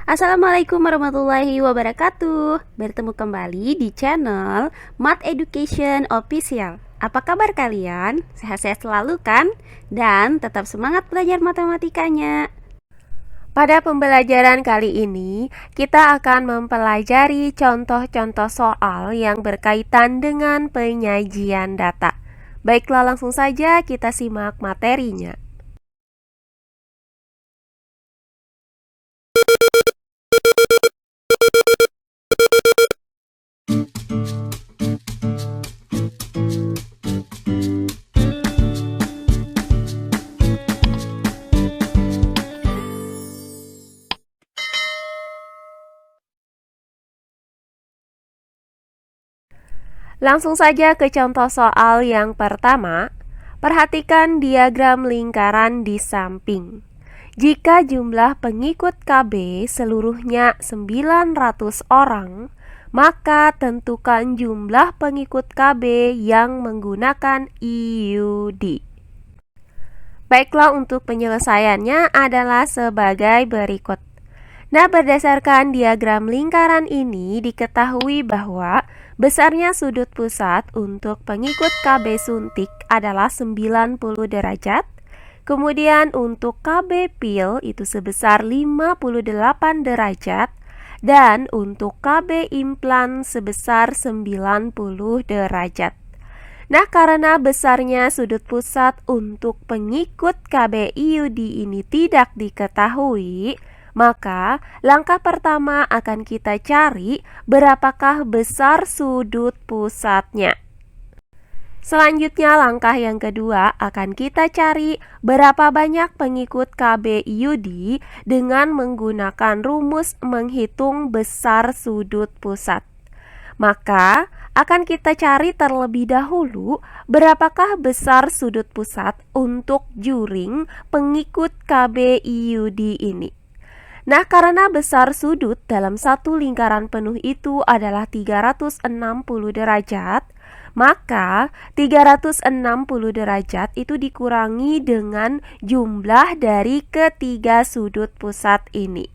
Assalamualaikum warahmatullahi wabarakatuh. Bertemu kembali di channel Math Education Official. Apa kabar kalian? Sehat-sehat selalu kan? Dan tetap semangat belajar matematikanya. Pada pembelajaran kali ini, kita akan mempelajari contoh-contoh soal yang berkaitan dengan penyajian data. Baiklah, langsung saja kita simak materinya. Langsung saja ke contoh soal yang pertama. Perhatikan diagram lingkaran di samping. Jika jumlah pengikut KB seluruhnya 900 orang, maka tentukan jumlah pengikut KB yang menggunakan IUD. Baiklah, untuk penyelesaiannya adalah sebagai berikut. Nah, berdasarkan diagram lingkaran ini diketahui bahwa besarnya sudut pusat untuk pengikut KB suntik adalah 90 derajat. Kemudian untuk KB pil itu sebesar 58 derajat. Dan untuk KB implan sebesar 90 derajat. Nah, karena besarnya sudut pusat untuk pengikut KB IUD ini tidak diketahui, maka langkah pertama akan kita cari berapakah besar sudut pusatnya. Selanjutnya langkah yang kedua akan kita cari berapa banyak pengikut KB IUD dengan menggunakan rumus menghitung besar sudut pusat. Maka akan kita cari terlebih dahulu berapakah besar sudut pusat untuk juring pengikut KB IUD ini. Nah, karena besar sudut dalam satu lingkaran penuh itu adalah 360 derajat, maka 360 derajat itu dikurangi dengan jumlah dari ketiga sudut pusat ini.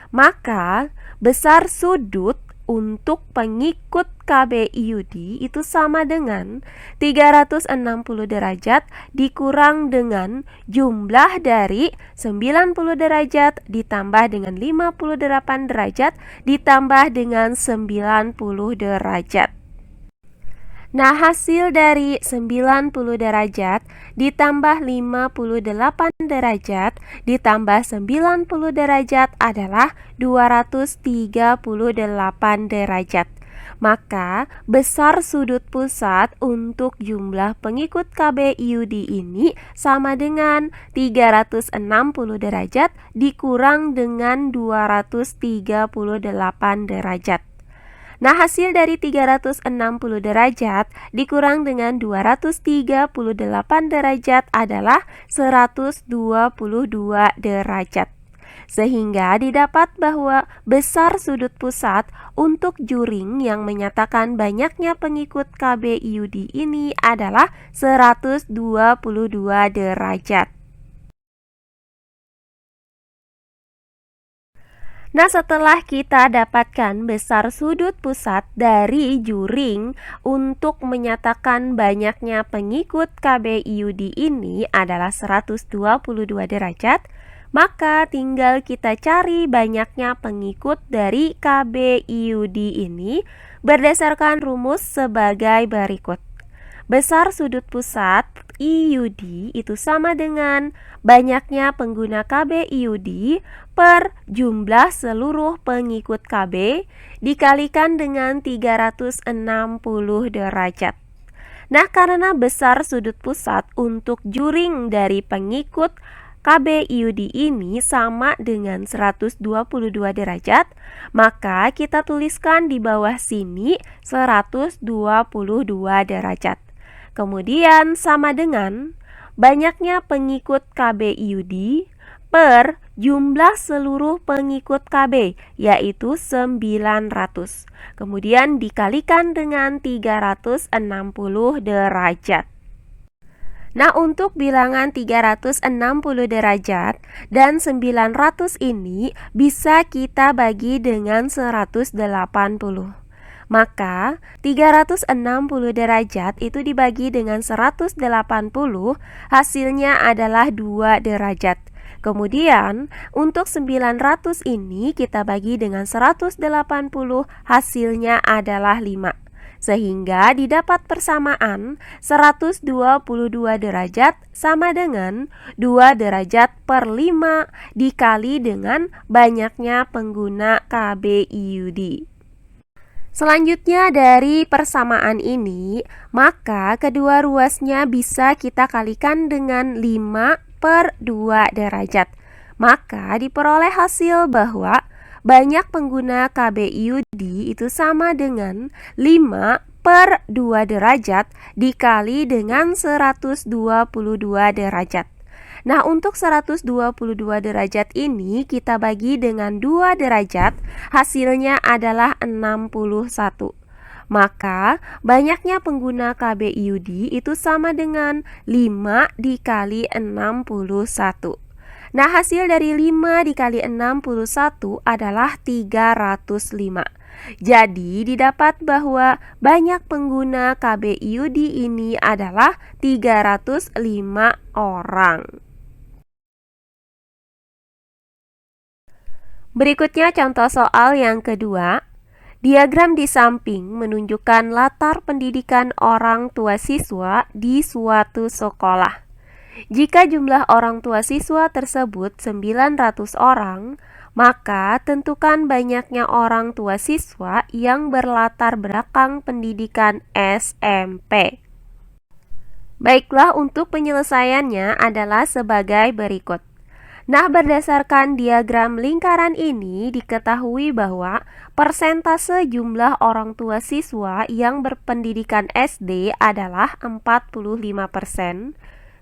Maka besar sudut untuk pengikut KB IUD itu sama dengan 360 derajat dikurang dengan jumlah dari 90 derajat ditambah dengan 58 derajat ditambah dengan 90 derajat. Nah, hasil dari 90 derajat ditambah 58 derajat ditambah 90 derajat adalah 238 derajat. Maka besar sudut pusat untuk jumlah pengikut KB IUD ini sama dengan 360 derajat dikurang dengan 238 derajat. Nah, hasil dari 360 derajat dikurang dengan 238 derajat adalah 122 derajat. Sehingga didapat bahwa besar sudut pusat untuk juring yang menyatakan banyaknya pengikut KB IUD ini adalah 122 derajat. Nah, setelah kita dapatkan besar sudut pusat dari juring untuk menyatakan banyaknya pengikut KB IUD ini adalah 122 derajat, maka tinggal kita cari banyaknya pengikut dari KB IUD ini berdasarkan rumus sebagai berikut. Besar sudut pusat IUD itu sama dengan banyaknya pengguna KB IUD per jumlah seluruh pengikut KB dikalikan dengan 360 derajat. Nah, karena besar sudut pusat untuk juring dari pengikut KB IUD ini sama dengan 122 derajat, maka kita tuliskan di bawah sini 122 derajat. Kemudian sama dengan banyaknya pengikut KB IUD per jumlah seluruh pengikut KB, yaitu 900. Kemudian dikalikan dengan 360 derajat. Nah, untuk bilangan 360 derajat dan 900 ini bisa kita bagi dengan 180. Maka 360 derajat itu dibagi dengan 180, hasilnya adalah 2 derajat. Kemudian untuk 900 ini kita bagi dengan 180, hasilnya adalah 5. Sehingga didapat persamaan 122 derajat sama dengan 2 derajat per 5 dikali dengan banyaknya pengguna KBIUD. Selanjutnya dari persamaan ini, maka kedua ruasnya bisa kita kalikan dengan 5 per 2 derajat. Maka diperoleh hasil bahwa banyak pengguna KBIUD itu sama dengan 5 per 2 derajat dikali dengan 122 derajat. Nah, untuk 122 derajat ini kita bagi dengan 2 derajat, hasilnya adalah 61. Maka banyaknya pengguna KBIUD itu sama dengan 5 dikali 61. Nah, hasil dari 5 dikali 61 adalah 305. Jadi, didapat bahwa banyak pengguna KBIUD ini adalah 305 orang. Berikutnya contoh soal yang kedua. Diagram di samping menunjukkan latar pendidikan orang tua siswa di suatu sekolah. Jika jumlah orang tua siswa tersebut 900 orang, maka tentukan banyaknya orang tua siswa yang berlatar belakang pendidikan SMP. Baiklah, untuk penyelesaiannya adalah sebagai berikut. Nah, berdasarkan diagram lingkaran ini diketahui bahwa persentase jumlah orang tua siswa yang berpendidikan SD adalah 45%.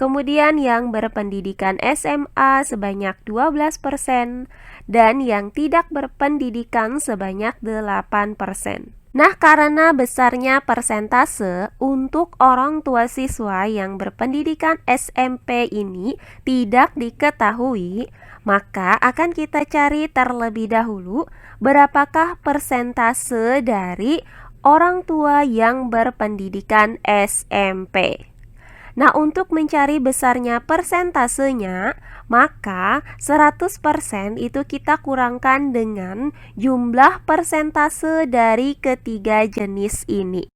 Kemudian yang berpendidikan SMA sebanyak 12% dan yang tidak berpendidikan sebanyak 8%. Nah, karena besarnya persentase untuk orang tua siswa yang berpendidikan SMP ini tidak diketahui, maka akan kita cari terlebih dahulu berapakah persentase dari orang tua yang berpendidikan SMP. Nah, untuk mencari besarnya persentasenya, maka 100% itu kita kurangkan dengan jumlah persentase dari ketiga jenis ini.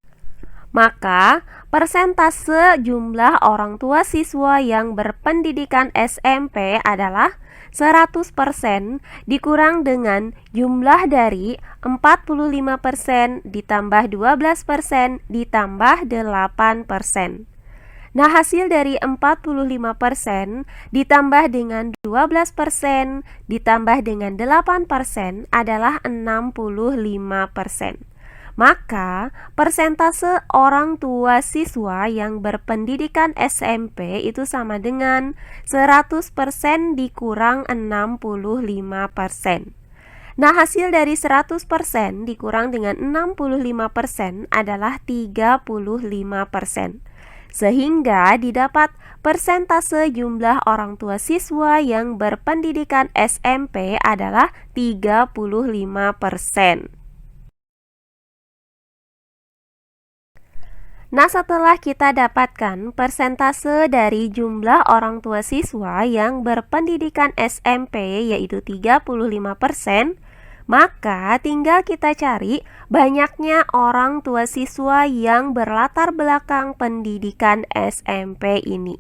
Maka, persentase jumlah orang tua siswa yang berpendidikan SMP adalah 100% dikurang dengan jumlah dari 45% ditambah 12% ditambah 8%. Nah, hasil dari 45% ditambah dengan 12% ditambah dengan 8% adalah 65%. Maka, persentase orang tua siswa yang berpendidikan SMP itu sama dengan 100% dikurang 65%. Nah, hasil dari 100% dikurang dengan 65% adalah 35%. Sehingga didapat persentase jumlah orang tua siswa yang berpendidikan SMP adalah 35%. Nah, setelah kita dapatkan persentase dari jumlah orang tua siswa yang berpendidikan SMP yaitu 35%, maka tinggal kita cari banyaknya orang tua siswa yang berlatar belakang pendidikan SMP ini.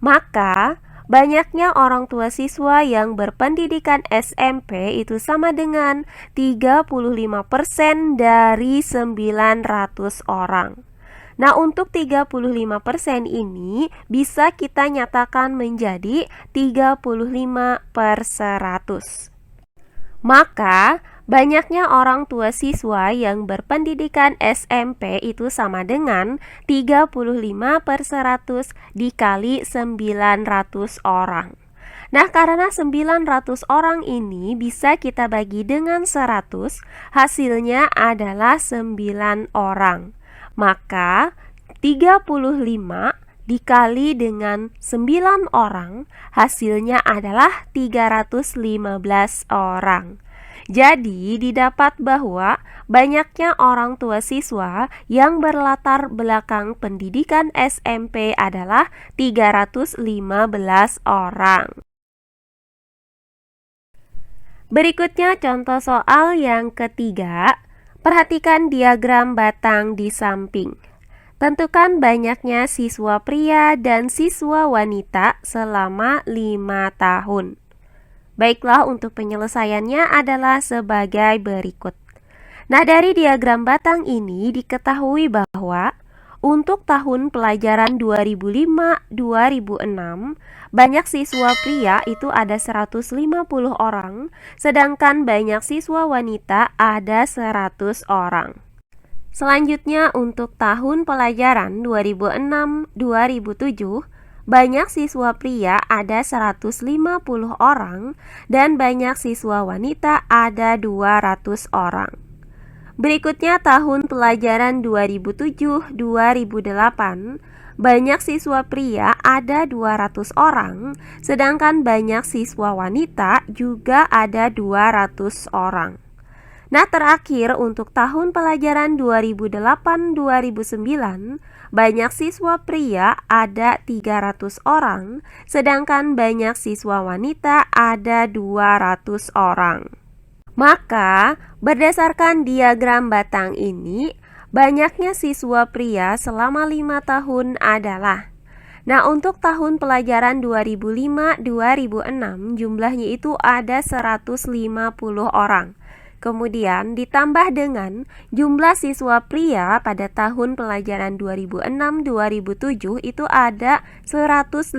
Maka banyaknya orang tua siswa yang berpendidikan SMP itu sama dengan 35% dari 900 orang. Nah, untuk 35% ini bisa kita nyatakan menjadi 35/100. Maka, banyaknya orang tua siswa yang berpendidikan SMP itu sama dengan 35/100 dikali 900 orang. Nah, karena 900 orang ini bisa kita bagi dengan 100, hasilnya adalah 9 orang. Maka 35 dikali dengan 9 orang, hasilnya adalah 315 orang. Jadi didapat bahwa banyaknya orang tua siswa yang berlatar belakang pendidikan SMP adalah 315 orang. Berikutnya contoh soal yang ketiga. Perhatikan diagram batang di samping. Tentukan banyaknya siswa pria dan siswa wanita selama 5 tahun. Baiklah, untuk penyelesaiannya adalah sebagai berikut. Nah, dari diagram batang ini diketahui bahwa untuk tahun pelajaran 2005-2006, banyak siswa pria itu ada 150 orang, sedangkan banyak siswa wanita ada 100 orang. Selanjutnya untuk tahun pelajaran 2006-2007, banyak siswa pria ada 150 orang dan banyak siswa wanita ada 200 orang. Berikutnya tahun pelajaran 2007-2008, banyak siswa pria ada 200 orang, sedangkan banyak siswa wanita juga ada 200 orang. Nah, terakhir untuk tahun pelajaran 2008-2009, banyak siswa pria ada 300 orang, sedangkan banyak siswa wanita ada 200 orang. Maka, berdasarkan diagram batang ini, banyaknya siswa pria selama 5 tahun adalah. Nah, untuk tahun pelajaran 2005-2006, jumlahnya itu ada 150 orang. Kemudian ditambah dengan jumlah siswa pria pada tahun pelajaran 2006-2007 itu ada 150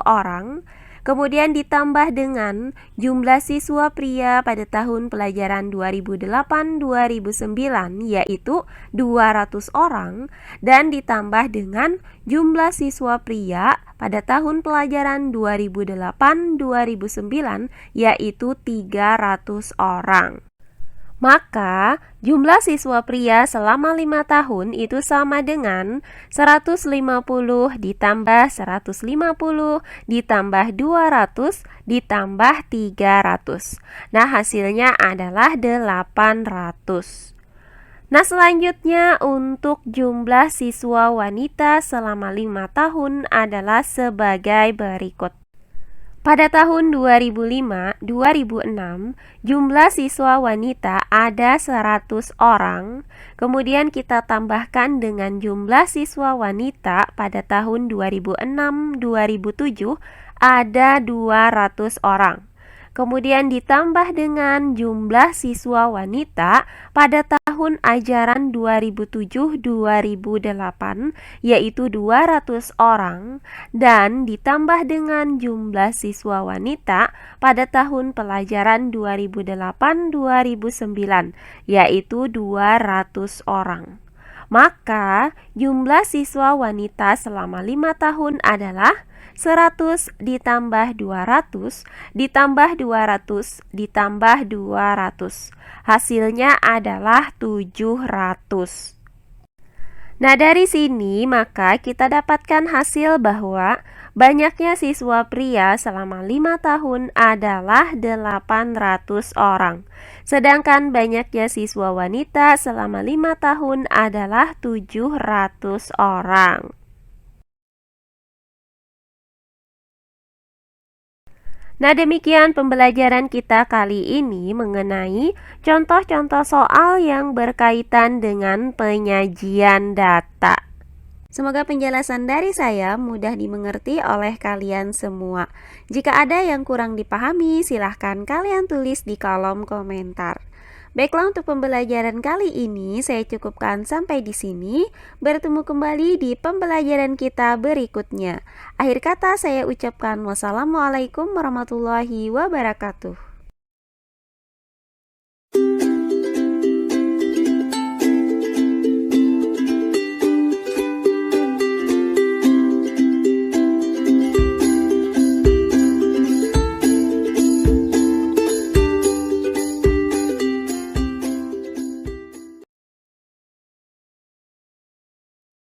orang. Kemudian ditambah dengan jumlah siswa pria pada tahun pelajaran 2008-2009 yaitu 200 orang, dan ditambah dengan jumlah siswa pria pada tahun pelajaran 2008-2009 yaitu 300 orang. Maka jumlah siswa pria selama 5 tahun itu sama dengan 150 ditambah 150 ditambah 200 ditambah 300. Nah, hasilnya adalah 800. Nah, selanjutnya untuk jumlah siswa wanita selama 5 tahun adalah sebagai berikut. Pada tahun 2005-2006, jumlah siswa wanita ada 100 orang. Kemudian kita tambahkan dengan jumlah siswa wanita pada tahun 2006-2007 ada 200 orang. Kemudian ditambah dengan jumlah siswa wanita pada tahun ajaran 2007-2008 yaitu 200 orang, dan ditambah dengan jumlah siswa wanita pada tahun pelajaran 2008-2009 yaitu 200 orang. Maka jumlah siswa wanita selama 5 tahun adalah 100 ditambah 200 ditambah 200 ditambah 200. Hasilnya adalah 700. Nah, dari sini maka kita dapatkan hasil bahwa banyaknya siswa pria selama 5 tahun adalah 800 orang. Sedangkan banyaknya siswa wanita selama 5 tahun adalah 700 orang. Nah, demikian pembelajaran kita kali ini mengenai contoh-contoh soal yang berkaitan dengan penyajian data. Semoga penjelasan dari saya mudah dimengerti oleh kalian semua. Jika ada yang kurang dipahami, silahkan kalian tulis di kolom komentar. Baiklah, untuk pembelajaran kali ini saya cukupkan sampai di sini. Bertemu kembali di pembelajaran kita berikutnya. Akhir kata saya ucapkan wassalamualaikum warahmatullahi wabarakatuh.